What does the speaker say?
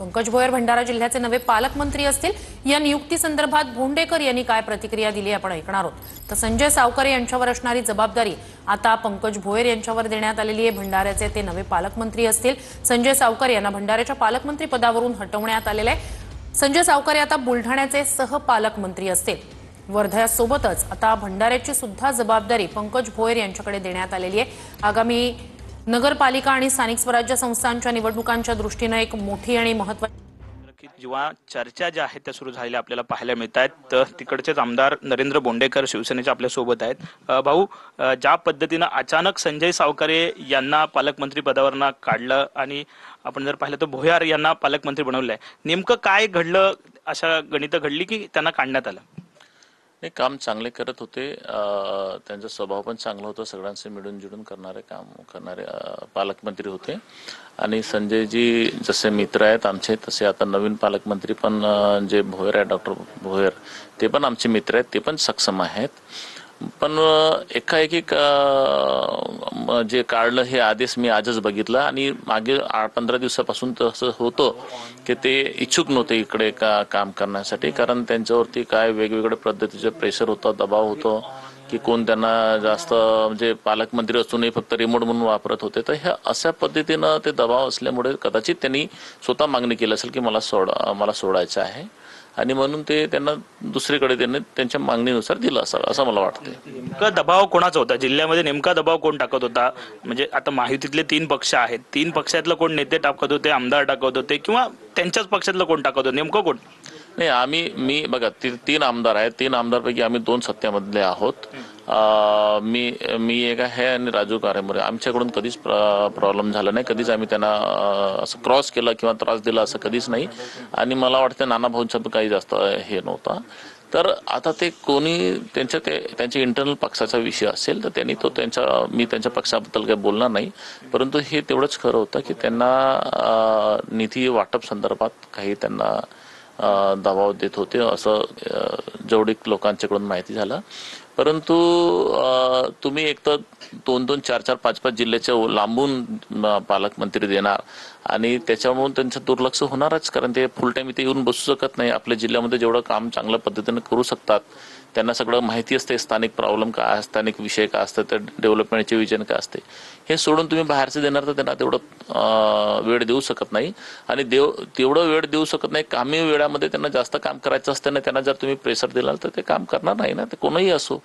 पंकज भोयर भंडारा जिल्ह्याचे नवे पालकमंत्री असतील। या नियुक्तीसंदर्भात भोंडेकर यांनी काय प्रतिक्रिया दिली आपण ऐकणार आहोत। तर संजय सावकारे यांच्यावर असणारी जबाबदारी आता पंकज भोयर यांच्यावर देण्यात आलेली आहे। भंडाऱ्याचे ते नवे पालकमंत्री असतील। संजय सावकारे यांना भंडाऱ्याच्या पालकमंत्री पदावरून हटवण्यात आलेले आहे। संजय सावकारे आता बुलढाण्याचे सहपालकमंत्री असतील। वर्ध्यासोबतच आता भंडाऱ्याची सुद्धा जबाबदारी पंकज भोयर यांच्याकडे देण्यात आलेली आहे। आगामी नगरपालिका आणि स्थानिक स्वराज्य संस्थांच्या निवडणुकांच्या दृष्टीने एक मोठी आणि महत्त्वाची जेव्हा चर्चा ज्या आहेत त्या सुरू झालेल्या आपल्याला पाहायला मिळत आहेत। तर तिकडचेच आमदार नरेंद्र बोंडेकर शिवसेनेचे आपल्या सोबत आहेत। भाऊ, ज्या पद्धतीनं अचानक संजय सावकारे यांना पालकमंत्री पदावरनं काढलं आणि आपण जर पाहिलं तर भोयर यांना पालकमंत्री बनवलंय, नेमकं काय घडलं? अशा गणितं घडली की त्यांना काढण्यात आलं? नाही, काम चांगले करत होते। त्यांचा स्वभाव पण चांगला होता, सगळ्यांचे मिळून जुळून करणारे काम करणारे पालकमंत्री होते। आणि संजयजी जसे मित्र आहेत आमचे, तसे आता नवीन पालकमंत्री पण जे भोयर आहे, डॉक्टर भोयर, ते पण आमचे मित्र आहेत, ते पण सक्षम आहेत। पण एकाएकी जे काढलं हे आदेश मी आजच बघितलं आणि मागे 15 दिवसापासून तसं होतं की ते इच्छुक नव्हते इकडे काम करण्यासाठी, कारण त्यांच्यावरती काय वेगवेगळ्या पद्धतीचे प्रेशर होतं, दबाव होतो की कोण त्यांना जास्त म्हणजे पालकमंत्री असूनही फक्त रिमोट म्हणून वापरत होते। तर ह्या अशा पद्धतीनं ते दबाव असल्यामुळे कदाचित त्यांनी स्वतः मागणी केली असेल की मला सोडायचं आहे आणि म्हणून ते त्यांना दुसरीकडे त्यांनी त्यांच्या मागणीनुसार दिलं असावं असं मला वाटतं। नेमका दबाव कोणाचा होता जिल्ह्यामध्ये? नेमका दबाव कोण टाकत होता? म्हणजे आता महायुतीतले 3 पक्ष आहेत, 3 पक्षातलं कोण नेते टाकत होते, आमदार टाकत होते किंवा त्यांच्याच पक्षातलं कोण टाकत होतं? नेमकं कोण? नाही, मी बघा 3 आमदार आहेत, 3 आमदारपैकी आम्ही 2 सत्तेमधले आहोत। मी एक आहे आणि राजू कारेमोरे। आमच्याकडून कधीच प्रॉब्लेम झाला नाही, कधीच आम्ही त्यांना असं क्रॉस केलं किंवा त्रास दिला असं कधीच नाही। आणि मला वाटतं नाना भाऊंचा काही जास्त हे नव्हता। तर आता ते कोणी त्यांच्या इंटरनल पक्षाचा विषय असेल तर त्यांनी तो मी त्यांच्या पक्षाबद्दल काही बोलणार नाही, परंतु हे तेवढंच खरं होतं की त्यांना निधी वाटप संदर्भात काही त्यांना दबाव देत होते असं जेवढी लोकांच्याकडून माहिती झालं। परंतु तुम्ही एक तर 2-2, 4-4, 5-5 जिल्ह्याच्या लांबून पालकमंत्री देणार आणि त्याच्यामुळे त्यांचं दुर्लक्ष होणारच, कारण ते फुल टाइम इथे येऊन बसू शकत नाही। आपल्या जिल्ह्यामध्ये जेवढं काम चांगल्या पद्धतीने करू शकतात, त्यांना सगळं माहिती असते, स्थानिक प्रॉब्लेम काय, स्थानिक विषय काय असतात, त्या डेव्हलपमेंटचे विजन काय असते, हे सोडून तुम्ही बाहेरचे देणार तर त्यांना तेवढं वेळ देऊ शकत नाही। आणि तेवढं वेळ देऊ शकत नाही, कामी वेळामध्ये त्यांना जास्त काम करायचं असतं ना, त्यांना जर तुम्ही प्रेशर दिला तर ते काम करणार नाही ना, ते कोणीही असो।